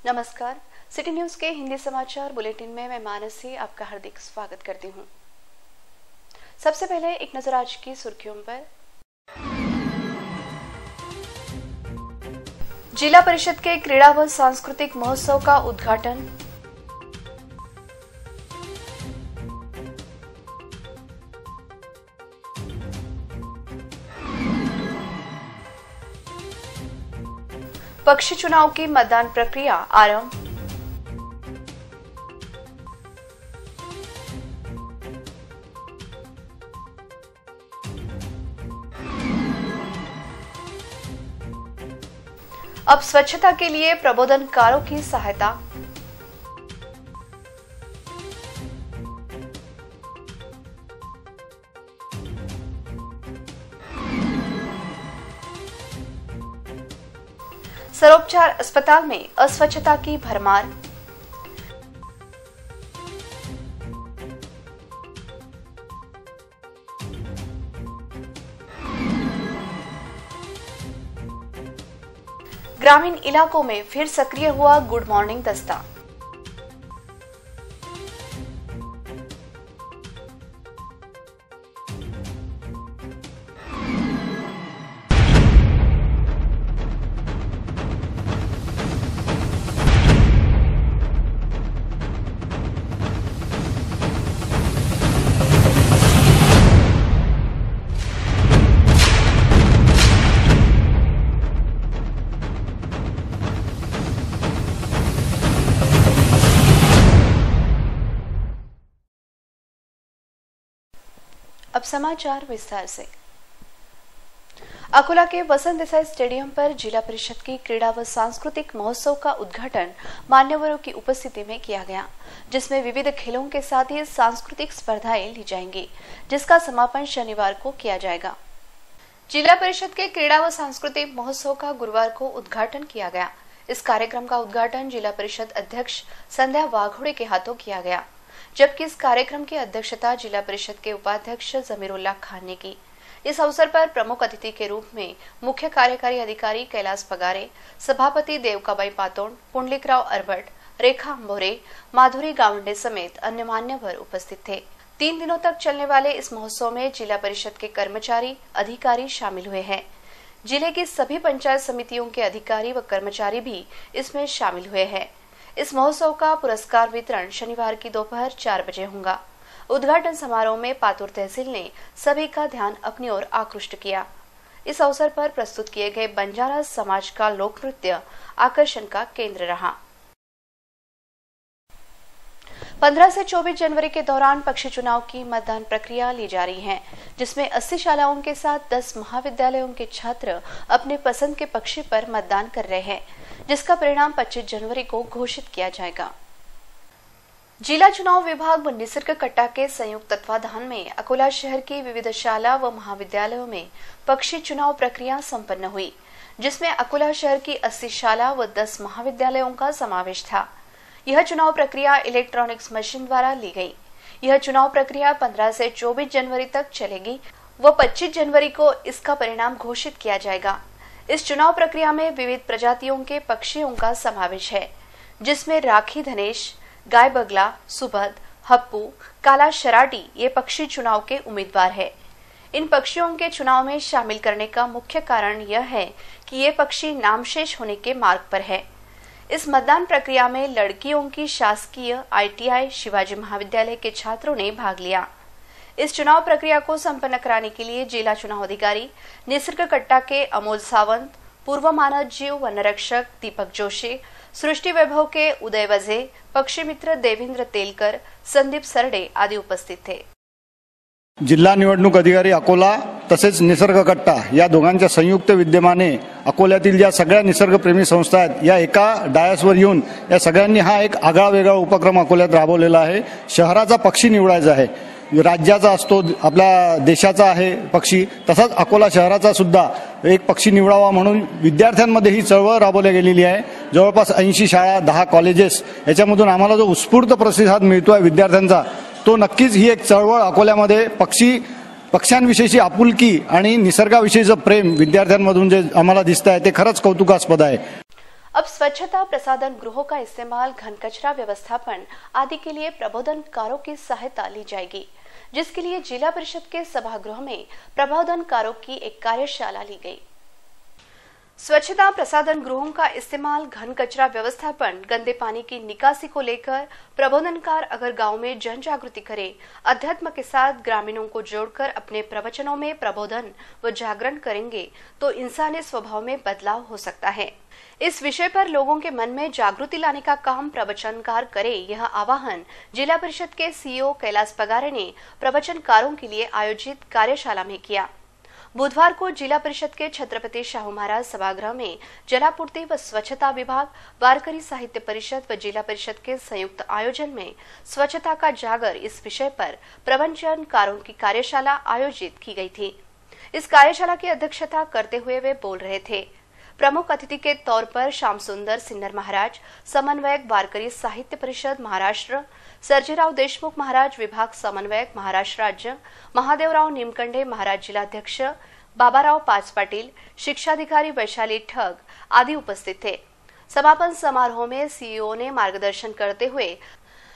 नमस्कार, city news के हिंदी समाचार बुलेटिन में मैं मानसी आपका हार्दिक स्वागत करती हूं। सबसे पहले एक नजर आज की सुर्खियों पर। जिला परिषद के क्रीड़ा व सांस्कृतिक महोत्सव का उद्घाटन। पक्षी चुनाव की मतदान प्रक्रिया आरंभ। अब स्वच्छता के लिए प्रबोधनकारों की सहायता। सर्वोपचार अस्पताल में अस्वच्छता की भरमार। ग्रामीण इलाकों में फिर सक्रिय हुआ गुड मॉर्निंग दस्ता। अब समाचार विस्तार से। अकोला के वसंत देसाई स्टेडियम पर जिला परिषद की क्रीड़ा व सांस्कृतिक महोत्सव का उद्घाटन मान्यवरों की उपस्थिति में किया गया, जिसमें विविध खेलों के साथ ही सांस्कृतिक स्पर्धाएं ली जाएंगी, जिसका समापन शनिवार को किया जाएगा। जिला परिषद के क्रीड़ा व सांस्कृतिक महोत्सव का गुरुवार को उद्घाटन किया गया। इस कार्यक्रम का उद्घाटन जिला परिषद अध्यक्ष संध्या वाघोड़े के हाथों किया गया, जबकि इस कार्यक्रम की अध्यक्षता जिला परिषद के उपाध्यक्ष जमीरुल्लाह खान ने की। इस अवसर पर प्रमुख अतिथि के रूप में मुख्य कार्यकारी अधिकारी कैलाश पगारे, सभापति देवकाबाई पातोड़, पुंडलिकराव अरबट, रेखा अंबोरे, माधुरी गावंडे समेत अन्य मान्यवर उपस्थित थे। 3 दिनों तक चलने वाले इस महोत्सव में जिला परिषद के कर्मचारी अधिकारी शामिल हुए हैं। जिले की सभी पंचायत समितियों के अधिकारी व कर्मचारी भी इसमें शामिल हुए हैं। इस महोत्सव का पुरस्कार वितरण शनिवार की दोपहर 4 बजे होगा। उद्घाटन समारोह में पातुर तहसील ने सभी का ध्यान अपनी ओर आकृष्ट किया। इस अवसर पर प्रस्तुत किए गए बंजारा समाज का लोक नृत्य आकर्षण का केंद्र रहा। 15 से 24 जनवरी के दौरान पक्षी चुनाव की मतदान प्रक्रिया ली जा रही है, जिसमें 80 शालाओं के साथ 10 महाविद्यालयों के छात्र अपने पसंद के पक्षी पर मतदान कर रहे हैं, जिसका परिणाम 25 जनवरी को घोषित किया जाएगा। जिला चुनाव विभाग व निसर्ग कट्टा के संयुक्त तत्वाधान में अकोला शहर की विविध शाला व महाविद्यालयों में पक्षी चुनाव प्रक्रिया संपन्न हुई, जिसमें अकोला शहर की 80 शाला व 10 महाविद्यालयों का समावेश था। यह चुनाव प्रक्रिया इलेक्ट्रॉनिक्स मशीन द्वारा ली गई। यह चुनाव प्रक्रिया 15 से 24 जनवरी तक चलेगी व 25 जनवरी को इसका परिणाम घोषित किया जाएगा। इस चुनाव प्रक्रिया में विविध प्रजातियों के पक्षियों का समावेश है, जिसमें राखी धनेश, गाय बगला, सुबद, हप्पू, काला शराटी ये पक्षी चुनाव के उम्मीदवार है। इन पक्षियों के चुनाव में शामिल करने का मुख्य कारण यह है कि ये पक्षी नामशेष होने के मार्ग पर है। इस मतदान प्रक्रिया में लड़कियों की शासकीय ITI शिवाजी महाविद्यालय के छात्रों ने भाग लिया। इस चुनाव प्रक्रिया को संपन्न कराने के लिए जिला चुनाव अधिकारी निसर्ग कट्टा के अमोल सावंत, पूर्व मानव जीव वनरक्षक दीपक जोशी, सृष्टि वैभव के उदय वजे, पक्षी मित्र देवेंद्र तेलकर, संदीप सरडे आदि उपस्थित थे। जिल्हा निवडणूक अधिकारी अकोला तसेच निसर्ग कट्टा या दोघांच्या संयुक्त विद्यमाने अकोल्यातील ज्या सगळ्या निसर्गप्रेमी संस्था आहेत या एका डायसवर येऊन या सगळ्यांनी हा एक आगळा वेगळा उपक्रम अकोल्यात राबवलेला आहे। शहराचा पक्षी निवडायचा आहे, राज्याचा असतो, आपल्या देशाचा आहे पक्षी, तसाच अकोला शहराचा सुद्धा एक पक्षी निवडावा म्हणून विद्यार्थ्यांमध्ये ही चळवळ राबवली गेलेली आहे। जवळपास 80 शाळा, 10 कॉलेजेस याच्यामधून आम्हाला जो उत्स्फूर्त प्रतिसाद मिळतोय विद्यार्थ्यांचा, तो नक्कीच ही एक चळवळ अकोल्यामध्ये पक्ष्यांविषयीची आपुलकी आणि निसर्गाविषयीचं प्रेम विद्यार्थ्यांमधून जे आम्हाला दिसत आहे ते खरंच कौतुकास्पद आहे। अब स्वच्छता प्रसाधन गृहों का इस्तेमाल घन कचरा व्यवस्थापन आदि के लिए प्रबोधनकारों की सहायता ली जाएगी, जिसके लिए जिला परिषद के सभागृह में प्रबोधनकारों की एक कार्यशाला ली गई। स्वच्छता प्रसाधन गृहों का इस्तेमाल घन कचरा व्यवस्थापन, गंदे पानी की निकासी को लेकर प्रबोधनकार अगर गांव में जन जागृति करे, अध्यात्म के साथ ग्रामीणों को जोड़कर अपने प्रवचनों में प्रबोधन व जागरण करेंगे तो इंसानी स्वभाव में बदलाव हो सकता है। इस विषय पर लोगों के मन में जागृति लाने का काम प्रवचनकार करे, यह आह्वान जिला परिषद के सीईओ कैलाश पगारे ने प्रवचनकारों के लिए आयोजित कार्यशाला में किया। बुधवार को जिला परिषद के छत्रपति शाहू महाराज सभागृह में जलापूर्ति व स्वच्छता विभाग, वारकरी साहित्य परिषद व जिला परिषद के संयुक्त आयोजन में स्वच्छता का जागर इस विषय पर प्रवचनकारों की कार्यशाला आयोजित की गई थी। इस कार्यशाला की अध्यक्षता करते हुए वे बोल रहे थे। प्रमुख अतिथि के तौर पर श्याम सुंदर सिन्नर महाराज, समन्वयक वारकरी साहित्य परिषद महाराष्ट्र, सर्जेराव देशमुख महाराज विभाग समन्वयक महाराष्ट्र राज्य, महादेवराव निमकंडे महाराज जिलाध्यक्ष, बाबाराव पाच पाटील, शिक्षाधिकारी वैशाली ठग आदि उपस्थित थे। समापन समारोह में सीईओ ने मार्गदर्शन करते हुए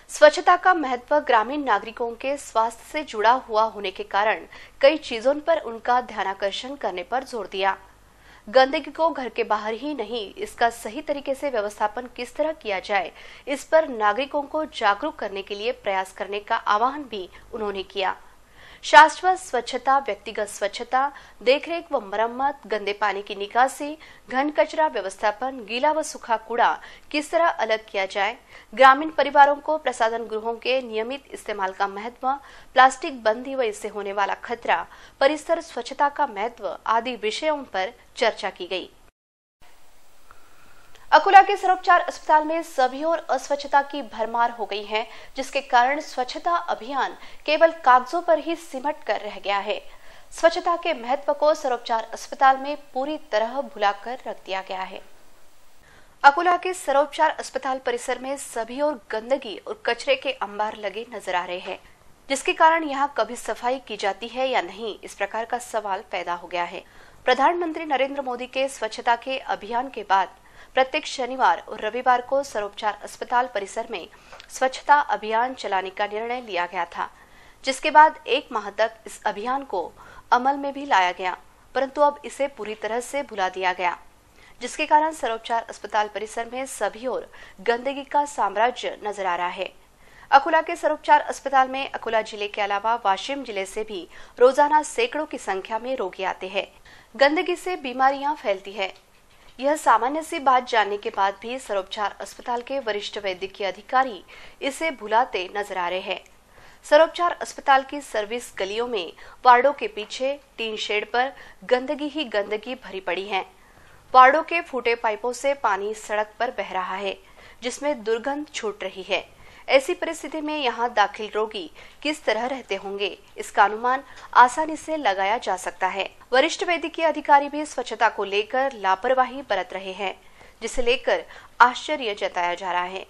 स्वच्छता का महत्व ग्रामीण नागरिकों के स्वास्थ्य से जुड़ा हुआ होने के कारण कई चीजों पर उनका ध्यानाकर्षण करने पर जोर दिया। गंदगी को घर के बाहर ही नहीं, इसका सही तरीके से व्यवस्थापन किस तरह किया जाए, इस पर नागरिकों को जागरूक करने के लिए प्रयास करने का आह्वान भी उन्होंने किया। शाश्वत स्वच्छता, व्यक्तिगत स्वच्छता, देखरेख व मरम्मत, गंदे पानी की निकासी, घन कचरा व्यवस्थापन, गीला व सूखा कूड़ा किस तरह अलग किया जाए, ग्रामीण परिवारों को प्रसाधन गृहों के नियमित इस्तेमाल का महत्व, प्लास्टिक बंदी व इससे होने वाला खतरा, परिसर स्वच्छता का महत्व आदि विषयों पर चर्चा की गई। अकोला के सर्वोपचार अस्पताल में सभी ओर अस्वच्छता की भरमार हो गई है, जिसके कारण स्वच्छता अभियान केवल कागजों पर ही सिमट कर रह गया है। स्वच्छता के महत्व को सर्वोपचार अस्पताल में पूरी तरह भुलाकर रख दिया गया है। अकोला के सर्वोपचार अस्पताल परिसर में सभी ओर गंदगी और कचरे के अंबार लगे नजर आ रहे हैं, जिसके कारण यहाँ कभी सफाई की जाती है या नहीं, इस प्रकार का सवाल पैदा हो गया है। प्रधानमंत्री नरेंद्र मोदी के स्वच्छता के अभियान के बाद प्रत्येक शनिवार और रविवार को सर्वोपचार अस्पताल परिसर में स्वच्छता अभियान चलाने का निर्णय लिया गया था, जिसके बाद 1 माह तक इस अभियान को अमल में भी लाया गया, परंतु अब इसे पूरी तरह से भुला दिया गया, जिसके कारण सर्वोपचार अस्पताल परिसर में सभी ओर गंदगी का साम्राज्य नजर आ रहा है। अकोला के सर्वोपचार अस्पताल में अकोला जिले के अलावा वाशिम जिले से भी रोजाना सैकड़ों की संख्या में रोगी आते हैं। गंदगी से बीमारियां फैलती है, यह सामान्य सी बात जानने के बाद भी सर्वोपचार अस्पताल के वरिष्ठ वैद्यकीय अधिकारी इसे भुलाते नजर आ रहे हैं। सर्वोपचार अस्पताल की सर्विस गलियों में वार्डों के पीछे टीन शेड पर गंदगी ही गंदगी भरी पड़ी है। वार्डों के फूटे पाइपों से पानी सड़क पर बह रहा है, जिसमें दुर्गंध छूट रही है। ऐसी परिस्थिति में यहाँ दाखिल रोगी किस तरह रहते होंगे, इसका अनुमान आसानी से लगाया जा सकता है। वरिष्ठ वैद्यकीय अधिकारी भी स्वच्छता को लेकर लापरवाही बरत रहे हैं, जिसे लेकर आश्चर्य जताया जा रहा है।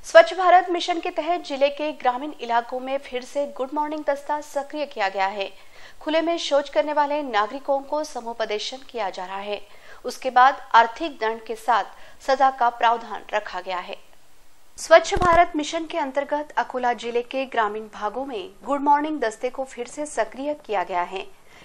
स्वच्छ भारत मिशन के तहत जिले के ग्रामीण इलाकों में फिर से गुड मॉर्निंग दस्ता सक्रिय किया गया है। खुले में शौच करने वाले नागरिकों को समुपदेशन किया जा रहा है। उसके बाद आर्थिक दंड के साथ सजा का प्रावधान रखा गया है। स्वच्छ भारत मिशन के अंतर्गत अकोला जिले के ग्रामीण भागों में गुड मॉर्निंग दस्ते को फिर से सक्रिय किया गया है।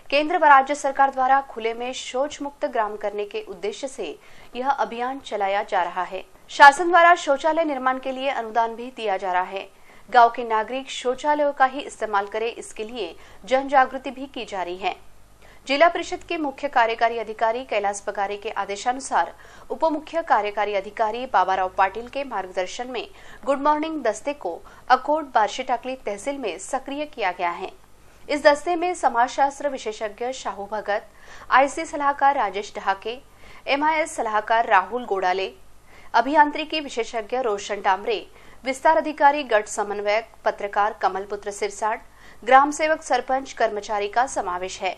केंद्र व राज्य सरकार द्वारा खुले में शौच मुक्त ग्राम करने के उद्देश्य से यह अभियान चलाया जा रहा है। शासन द्वारा शौचालय निर्माण के लिए अनुदान भी दिया जा रहा है। गांव के नागरिक शौचालयों का ही इस्तेमाल करें, इसके लिए जन जागृति भी की जा रही है। जिला परिषद के मुख्य कार्यकारी अधिकारी कैलाश पगारे के आदेशानुसार उप मुख्य कार्यकारी अधिकारी बाबाराव पाटिल के मार्गदर्शन में गुड मॉर्निंग दस्ते को अकोट बार्शी टाकली तहसील में सक्रिय किया गया है। इस दस्ते में समाजशास्त्र विशेषज्ञ शाहू भगत, आईसी सलाहकार राजेश ढहाके, MIS सलाहकार राहुल गोडाले, अभियांत्रिकी विशेषज्ञ रोशन डामरे, विस्तार अधिकारी गट समन्वयक पत्रकार कमलपुत्र सिरसाट, ग्राम सेवक सरपंच कर्मचारी का समावेश है।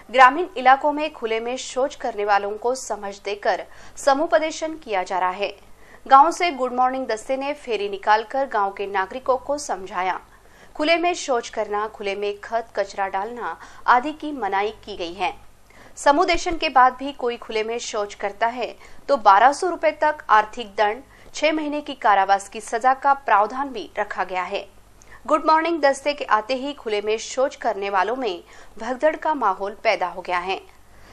ग्रामीण इलाकों में खुले में शौच करने वालों को समझ देकर समुपदेशन किया जा रहा है। गांव से गुड मॉर्निंग दस्ते ने फेरी निकालकर गांव के नागरिकों को समझाया। खुले में शौच करना, खुले में खत कचरा डालना आदि की मनाही की गई है। समुदेशन के बाद भी कोई खुले में शौच करता है तो 1200 रुपए तक आर्थिक दंड, 6 महीने की कारावास की सजा का प्रावधान भी रखा गया है। गुड मॉर्निंग दस्ते के आते ही खुले में शौच करने वालों में भगदड़ का माहौल पैदा हो गया है।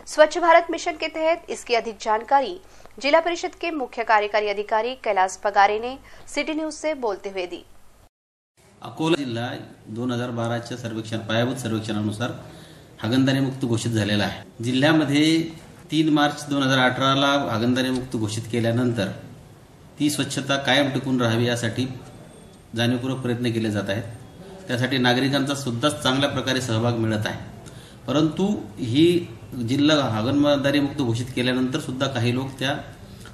स्वच्छ भारत मिशन के तहत इसकी अधिक जानकारी जिला परिषद के मुख्य कार्यकारी अधिकारी कैलाश पगारे ने सिटी न्यूज से बोलते हुए दी। अकोला जिल्हा 2012च्या पायाभूत सर्वेक्षणानुसार हागणदारी मुक्त घोषित झालेला आहे। जिल्ह्यामध्ये 3 मार्च 2018ला हागणदारी मुक्त घोषित केल्यानंतर ती स्वच्छता कायम टिकून राहावी यासाठी जाणीवपूर्वक प्रयत्न केले जात आहेत। त्यासाठी नागरिकांचा सुद्धा चांगल्या प्रकारे सहभाग मिळत आहे। परंतु ही जिल्हा हागणदारी मुक्त घोषित केल्यानंतर सुद्धा काही लोक त्या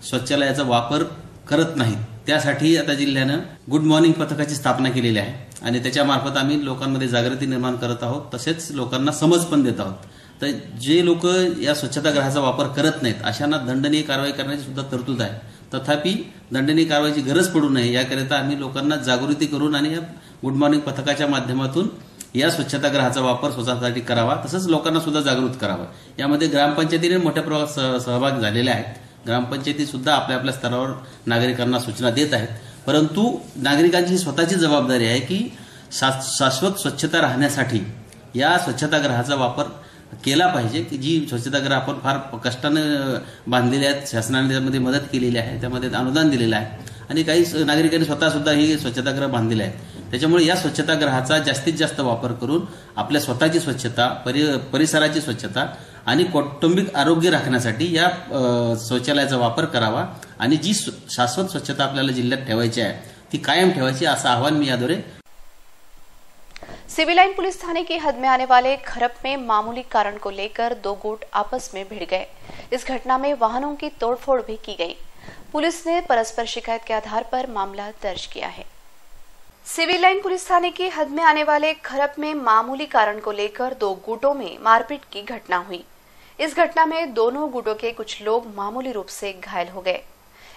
शौचालयाचा वापर करत नाहीत। त्यासाठी आता जिल्ह्याने गुड मॉर्निंग पथकाची स्थापना केलेली आहे आणि त्याच्या मार्फत आम्ही लोकांमध्ये जागृती निर्माण करत आहोत, तसेच लोकांना समज पण देत आहोत। तर जे लोक या स्वच्छतागृहाचा वापर करत नाहीत अशांना दंडनीय कारवाई करण्याची सुद्धा तरतूद आहे। तथापि दंडनीय कारवाईची गरज पडू नये याकरिता आम्ही लोकांना जागृती करून आणि या गुड मॉर्निंग पथकाच्या माध्यमातून या स्वच्छतागृहाचा वापर स्वतःसाठी करावा, तसंच लोकांना सुद्धा जागृत करावा। यामध्ये ग्रामपंचायतीने मोठ्या प्रमाणात सहभाग झालेले आहेत। ग्रामपंचायती सुद्धा आपल्या आपल्या स्तरावर नागरिकांना सूचना देत आहेत। परंतु नागरिकांची स्वतःची जबाबदारी आहे की शाश्वत स्वच्छता राहण्यासाठी या स्वच्छतागृहाचा वापर केला पाहिजे। की जी स्वच्छतागृह आपण फार कष्टाने बांधलेले आहेत, शासनाने त्यामध्ये मदत केलेली आहे, त्यामध्ये अनुदान दिलेलं आहे आणि काही नागरिकांनी स्वतः सुद्धा ही स्वच्छतागृह बांधलेले आहेत। त्याच्यामुळे या स्वच्छतागृहाचा जास्तीत जास्त वापर करून आपल्या स्वतःची स्वच्छता, परिसराची स्वच्छता आणि कौटुंबिक आरोग्य राखण्यासाठी या शौचालयाचा वापर करावा आणि जी शाश्वत स्वच्छता आपल्याला जिल्ह्यात ठेवायची आहे ती कायम ठेवायची असं आवाहन मी याद्वारे। सिविल लाइन पुलिस थाने की हद में आने वाले खरप में मामूली कारण को लेकर 2 गुट आपस में भिड़ गए। इस घटना में वाहनों की तोड़फोड़ भी की गई। पुलिस ने परस्पर शिकायत के आधार पर मामला दर्ज किया है। सिविल लाइन पुलिस थाने की हद में आने वाले खरप में मामूली कारण को लेकर 2 गुटों में मारपीट की घटना हुई। इस घटना में दोनों गुटों के कुछ लोग मामूली रूप से घायल हो गए।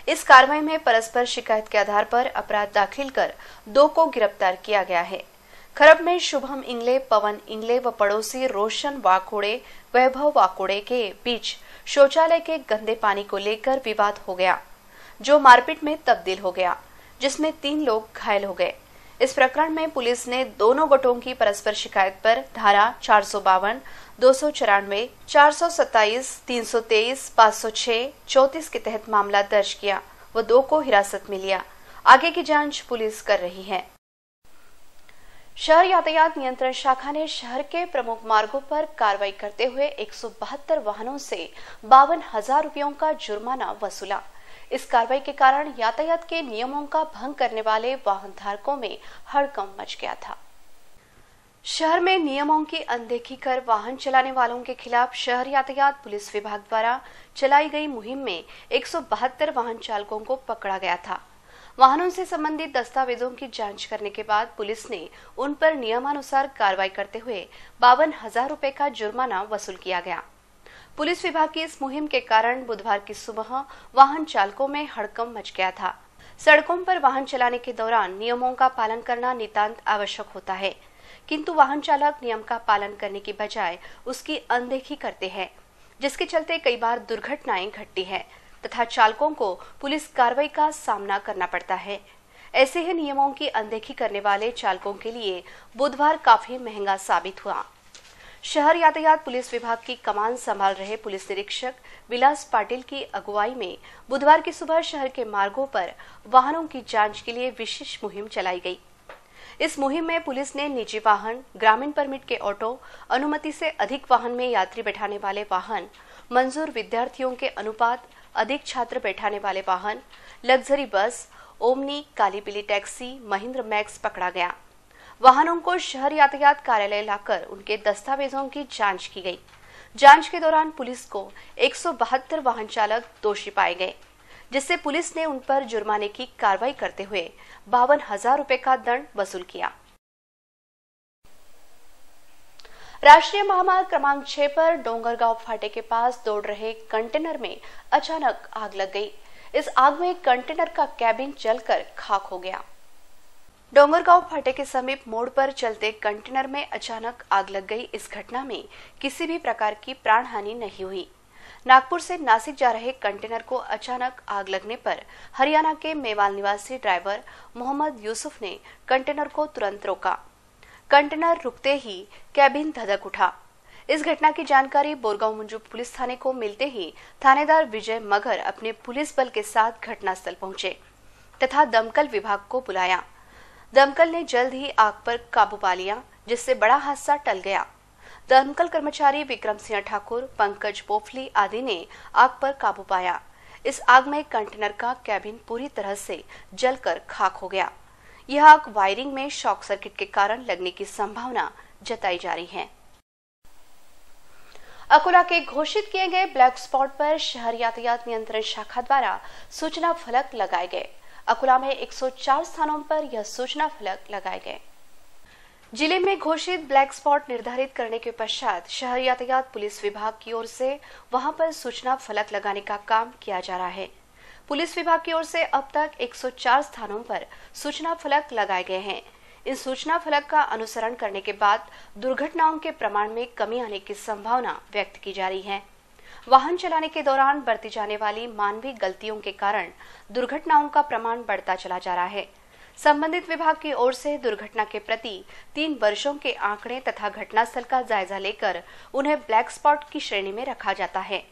इस कार्रवाई में परस्पर शिकायत के आधार पर अपराध दाखिल कर 2 को गिरफ्तार किया गया है। खरब में शुभम इंगले, पवन इंगले व पड़ोसी रोशन वाकोड़े, वैभव वाकोड़े के बीच शौचालय के गंदे पानी को लेकर विवाद हो गया, जो मारपीट में तब्दील हो गया, जिसमें 3 लोग घायल हो गए। इस प्रकरण में पुलिस ने दोनों गुटों की परस्पर शिकायत पर धारा 452, 294, 427, 323, 506, 34 के तहत मामला दर्ज किया व 2 को हिरासत में लिया। आगे की जांच पुलिस कर रही है। शहर यातायात नियंत्रण शाखा ने शहर के प्रमुख मार्गों पर कार्रवाई करते हुए 172 वाहनों से 52,000 रुपयों का जुर्माना वसूला। इस कार्रवाई के कारण यातायात के नियमों का भंग करने वाले वाहन धारकों में हड़कंप मच गया था। शहर में नियमों की अनदेखी कर वाहन चलाने वालों के खिलाफ शहर यातायात पुलिस विभाग द्वारा चलाई गई मुहिम में 172 वाहन चालकों को पकड़ा गया था। वाहनों से संबंधित दस्तावेजों की जांच करने के बाद पुलिस ने उन पर नियमानुसार कार्रवाई करते हुए 52,000 रुपए का जुर्माना वसूल किया गया। पुलिस विभाग की इस मुहिम के कारण बुधवार की सुबह वाहन चालकों में हड़कंप मच गया था। सड़कों पर वाहन चलाने के दौरान नियमों का पालन करना नितांत आवश्यक होता है, किंतु वाहन चालक नियम का पालन करने की बजाय उसकी अनदेखी करते हैं, जिसके चलते कई बार दुर्घटनाएं घटती है तथा चालकों को पुलिस कार्रवाई का सामना करना पड़ता है। ऐसे ही नियमों की अनदेखी करने वाले चालकों के लिए बुधवार काफी महंगा साबित हुआ। शहर यातायात पुलिस विभाग की कमान संभाल रहे पुलिस निरीक्षक विलास पाटिल की अगुवाई में बुधवार की सुबह शहर के मार्गों पर वाहनों की जांच के लिए विशेष मुहिम चलाई गई। इस मुहिम में पुलिस ने निजी वाहन, ग्रामीण परमिट के ऑटो, अनुमति से अधिक वाहन में यात्री बैठाने वाले वाहन, मंजूर विद्यार्थियों के अनुपात अधिक छात्र बैठाने वाले वाहन, लग्जरी बस, ओमनी, काली पीली टैक्सी, महिंद्रा मैक्स पकड़ा गया। वाहनों को शहर यातायात कार्यालय लाकर उनके दस्तावेजों की जांच की गई। जांच के दौरान पुलिस को 172 वाहन चालक दोषी पाए गए, जिससे पुलिस ने उन पर जुर्माने की कार्रवाई करते हुए 52,000 रुपए का दंड वसूल किया। राष्ट्रीय महामार्ग क्रमांक 6 पर डोंगरगांव फाटे के पास दौड़ रहे कंटेनर में अचानक आग लग गई। इस आग में कंटेनर का कैबिन जलकर खाक हो गया। डोंगरगांव फाटे के समीप मोड़ पर चलते कंटेनर में अचानक आग लग गई। इस घटना में किसी भी प्रकार की प्राण हानि नहीं हुई। नागपुर से नासिक जा रहे कंटेनर को अचानक आग लगने पर हरियाणा के मेवाल निवासी ड्राइवर मोहम्मद यूसुफ ने कंटेनर को तुरंत रोका। कंटेनर रुकते ही कैबिन धधक उठा। इस घटना की जानकारी बोरगांव मुंजू पुलिस थाने को मिलते ही थानेदार विजय मगर अपने पुलिस बल के साथ घटनास्थल पहुंचे तथा दमकल विभाग को बुलाया। दमकल ने जल्द ही आग पर काबू पा लिया, जिससे बड़ा हादसा टल गया। दमकल कर्मचारी विक्रम सिंह ठाकुर, पंकज पोफली आदि ने आग पर काबू पाया। इस आग में कंटेनर का कैबिन पूरी तरह से जलकर खाक हो गया। यह आग वायरिंग में शॉर्ट सर्किट के कारण लगने की संभावना जताई जा रही है। अकोला के घोषित किए गए ब्लैक स्पॉट पर शहर यातायात नियंत्रण शाखा द्वारा सूचना फलक लगाए गए। अकोला में 104 स्थानों पर यह सूचना फलक लगाए गए। जिले में घोषित ब्लैक स्पॉट निर्धारित करने के पश्चात शहर यातायात पुलिस विभाग की ओर से वहां पर सूचना फलक लगाने का काम किया जा रहा है। पुलिस विभाग की ओर से अब तक 104 स्थानों पर सूचना फलक लगाए गए हैं। इन सूचना फलक का अनुसरण करने के बाद दुर्घटनाओं के प्रमाण में कमी आने की संभावना व्यक्त की जा रही है। वाहन चलाने के दौरान बरती जाने वाली मानवीय गलतियों के कारण दुर्घटनाओं का प्रमाण बढ़ता चला जा रहा है। संबंधित विभाग की ओर से दुर्घटना के प्रति 3 वर्षों के आंकड़े तथा घटनास्थल का जायजा लेकर उन्हें ब्लैक स्पॉट की श्रेणी में रखा जाता है।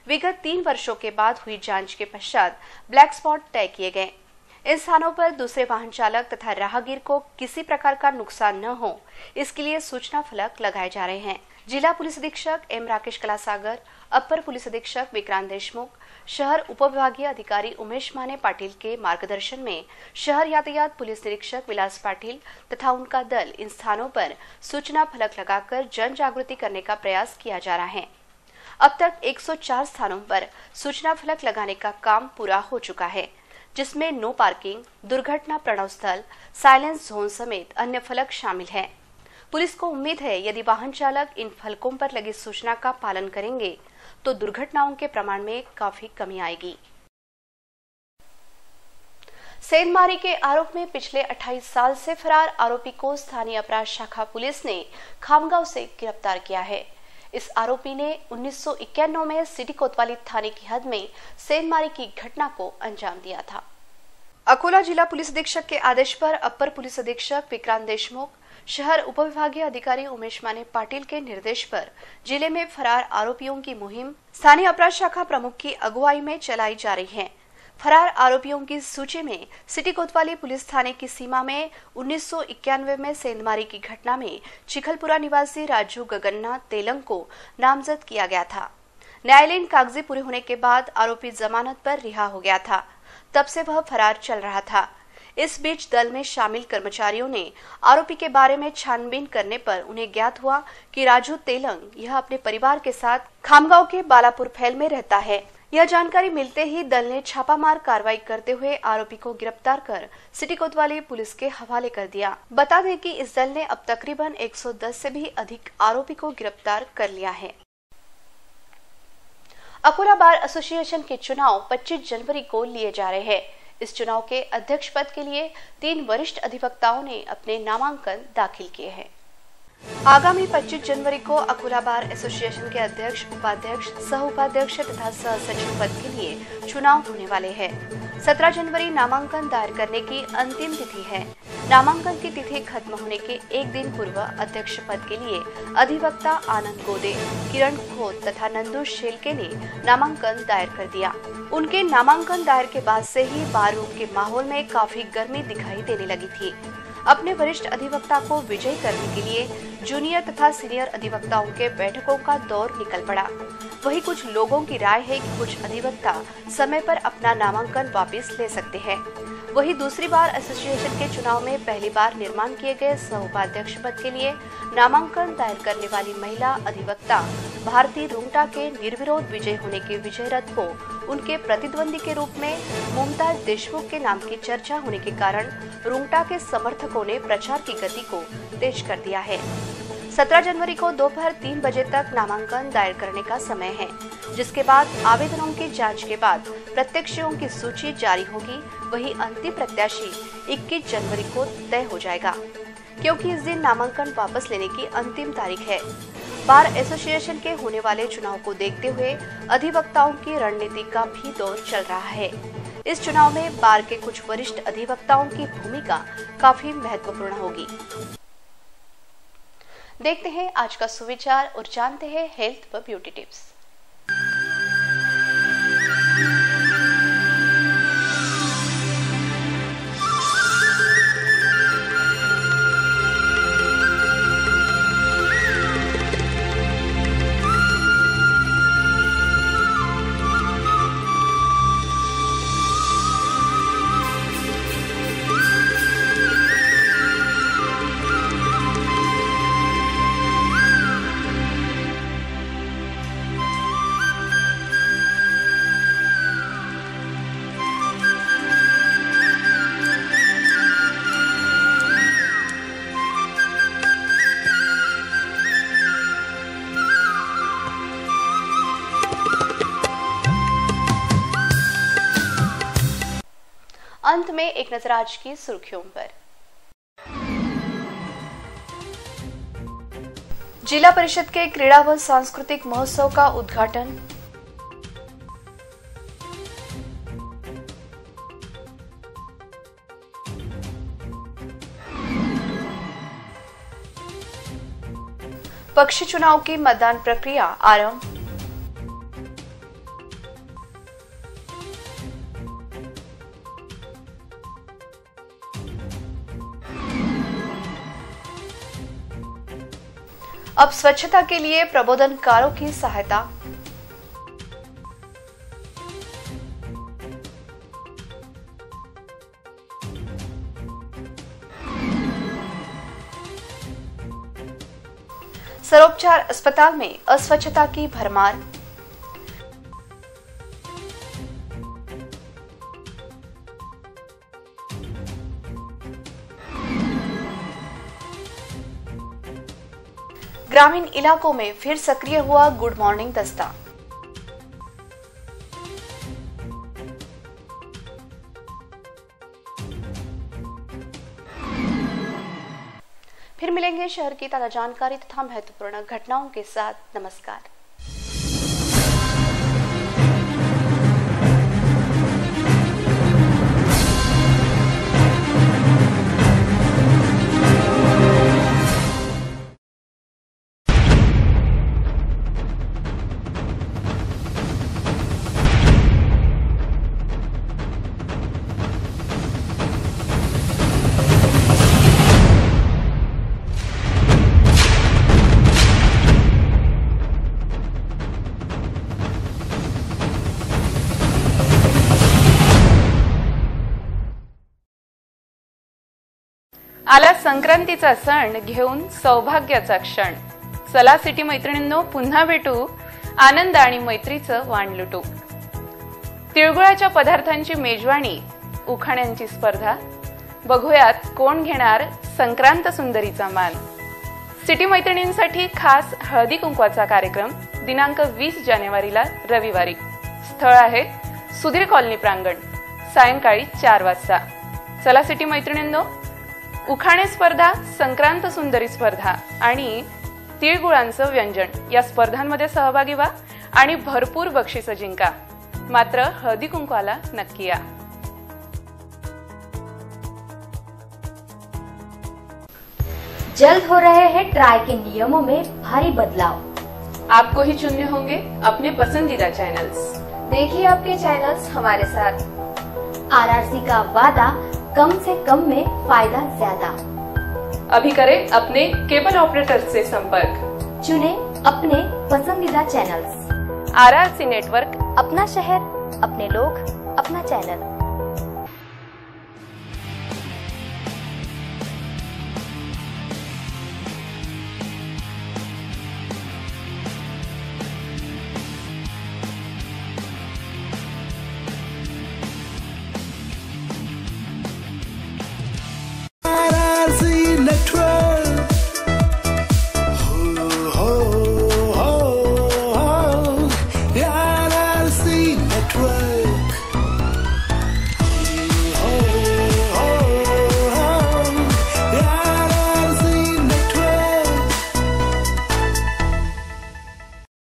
विगत 3 वर्षों के बाद हुई जांच के पश्चात ब्लैक स्पॉट तय किए गए। इन स्थानों पर दूसरे वाहन चालक तथा राहगीर को किसी प्रकार का नुकसान न हो, इसके लिए सूचना फलक लगाए जा रहे हैं। जिला पुलिस अधीक्षक एम राकेश कलासागर, अपर पुलिस अधीक्षक विक्रांत देशमुख, शहर उपविभागीय अधिकारी उमेश माने पाटिल के मार्गदर्शन में शहर यातायात पुलिस निरीक्षक विलास पाटिल तथा उनका दल इन स्थानों पर सूचना फलक लगाकर जन जागृति करने का प्रयास किया जा रहा है। अब तक 104 स्थानों पर सूचना फलक लगाने का काम पूरा हो चुका है, जिसमें नो पार्किंग, दुर्घटना प्रणव स्थल, साइलेंस जोन समेत अन्य फलक शामिल हैं। पुलिस को उम्मीद है यदि वाहन चालक इन फलकों पर लगी सूचना का पालन करेंगे तो दुर्घटनाओं के प्रमाण में काफी कमी आएगी। सेंधमारी के आरोप में पिछले 28 साल से फरार आरोपी को स्थानीय अपराध शाखा पुलिस ने खामगांव से गिरफ्तार किया है। इस आरोपी ने 1991 में सिटी कोतवाली थाने की हद में सेंधमारी की घटना को अंजाम दिया था। अकोला जिला पुलिस अधीक्षक के आदेश पर अपर पुलिस अधीक्षक विक्रांत देशमुख, शहर उपविभागीय अधिकारी उमेश माने पाटिल के निर्देश पर जिले में फरार आरोपियों की मुहिम स्थानीय अपराध शाखा प्रमुख की अगुवाई में चलाई जा रही है। फरार आरोपियों की सूची में सिटी कोतवाली पुलिस थाने की सीमा में 1991 में सेंधमारी की घटना में चिखलपुरा निवासी राजू गगन्नाथ तेलंग को नामजद किया गया था। न्यायालयीन कागजी पूरे होने के बाद आरोपी जमानत पर रिहा हो गया था। तब से वह फरार चल रहा था। इस बीच दल में शामिल कर्मचारियों ने आरोपी के बारे में छानबीन करने पर उन्हें ज्ञात हुआ कि राजू तेलंग यह अपने परिवार के साथ खामगांव के बालापुर फैल में रहता है। यह जानकारी मिलते ही दल ने छापामार कार्रवाई करते हुए आरोपी को गिरफ्तार कर सिटी कोतवाली पुलिस के हवाले कर दिया। बता दें कि इस दल ने अब तकरीबन 110 से भी अधिक आरोपी को गिरफ्तार कर लिया है। अकोला बार एसोसिएशन के चुनाव 25 जनवरी को लिए जा रहे हैं। इस चुनाव के अध्यक्ष पद के लिए 3 वरिष्ठ अधिवक्ताओं ने अपने नामांकन दाखिल किए हैं। आगामी 25 जनवरी को अकोला बार एसोसिएशन के अध्यक्ष, उपाध्यक्ष, सह उपाध्यक्ष तथा सह सचिव पद के लिए चुनाव होने वाले हैं। 17 जनवरी नामांकन दायर करने की अंतिम तिथि है। नामांकन की तिथि खत्म होने के एक दिन पूर्व अध्यक्ष पद के लिए अधिवक्ता आनंद गोदे, किरण खोत तथा नंदू शेलके ने नामांकन दायर कर दिया। उनके नामांकन दायर के बाद से ही बार रूम के माहौल में काफी गर्मी दिखाई देने लगी थी। अपने वरिष्ठ अधिवक्ता को विजयी करने के लिए जूनियर तथा सीनियर अधिवक्ताओं के बैठकों का दौर निकल पड़ा। वहीं कुछ लोगों की राय है कि कुछ अधिवक्ता समय पर अपना नामांकन वापस ले सकते हैं। वहीं दूसरी बार एसोसिएशन के चुनाव में पहली बार निर्माण किए गए सह उपाध्यक्ष पद के लिए नामांकन दायर करने वाली महिला अधिवक्ता भारती रुंगटा के निर्विरोध विजय होने के विजय रथ को उनके प्रतिद्वंदी के रूप में मुमताज देशमुख के नाम की चर्चा होने के कारण रुंगटा के समर्थकों ने प्रचार की गति को तेज कर दिया है। 17 जनवरी को दोपहर 3 बजे तक नामांकन दायर करने का समय है, जिसके बाद आवेदनों की जांच के बाद प्रत्याशियों की सूची जारी होगी। वहीं अंतिम प्रत्याशी 21 जनवरी को तय हो जाएगा, क्योंकि इस दिन नामांकन वापस लेने की अंतिम तारीख है। बार एसोसिएशन के होने वाले चुनाव को देखते हुए अधिवक्ताओं की रणनीति का भी दौर चल रहा है। इस चुनाव में बार के कुछ वरिष्ठ अधिवक्ताओं की भूमिका काफी महत्वपूर्ण होगी। देखते हैं आज का सुविचार और जानते हैं हेल्थ व ब्यूटी टिप्स। अंत में एक नजर आज की सुर्खियों पर। जिला परिषद के क्रीड़ा व सांस्कृतिक महोत्सव का उद्घाटन। पक्षी चुनाव की मतदान प्रक्रिया आरंभ। अब स्वच्छता के लिए प्रबोधनकारों की सहायता। सर्वोपचार अस्पताल में अस्वच्छता की भरमार। ग्रामीण इलाकों में फिर सक्रिय हुआ गुड मॉर्निंग दस्ता। फिर मिलेंगे शहर की ताजा जानकारी तथा महत्वपूर्ण घटनाओं के साथ। नमस्कार। आला संक्रांतीचा सण घेऊन सौभाग्याचा क्षण। चला सिटी मैत्रिणींनो पुन्हा भेटू, आनंद आणि मैत्रीचं वाण लुटू। तिळगुळाच्या पदार्थांची मेजवानी, उखाण्यांची स्पर्धा, बघूयात कोण घेणार संक्रांत सुंदरीचा मान। सिटी मैत्रिणींसाठी खास हळदी कुंकवाचा कार्यक्रम दिनांक 20 जानेवारीला रविवारी। स्थळ आहे सुधीर कॉलनी प्रांगण, सायंकाळी 4 वाजता। चला सिटी मैत्रिणींनो, उखाणे स्पर्धा, संक्रांत सुंदरी स्पर्धा आणि तिळगुळांचं व्यंजन या स्पर्धांमध्ये सहभागी व्हा आणि भरपूर बक्षिसं जिंका। मात्र हळदी कुंकवाला नक्की या। जल्द हो रहे हैं ट्राई के नियमों में भारी बदलाव। आपको ही चुनने होंगे अपने पसंदीदा चैनल्स। देखिए आपके चैनल्स हमारे साथ। आरआरसी का वादा, कम से कम में फायदा ज्यादा। अभी करें अपने केबल ऑपरेटर से संपर्क। चुने अपने पसंदीदा चैनल्स। आरआरसी नेटवर्क, अपना शहर, अपने लोग, अपना चैनल।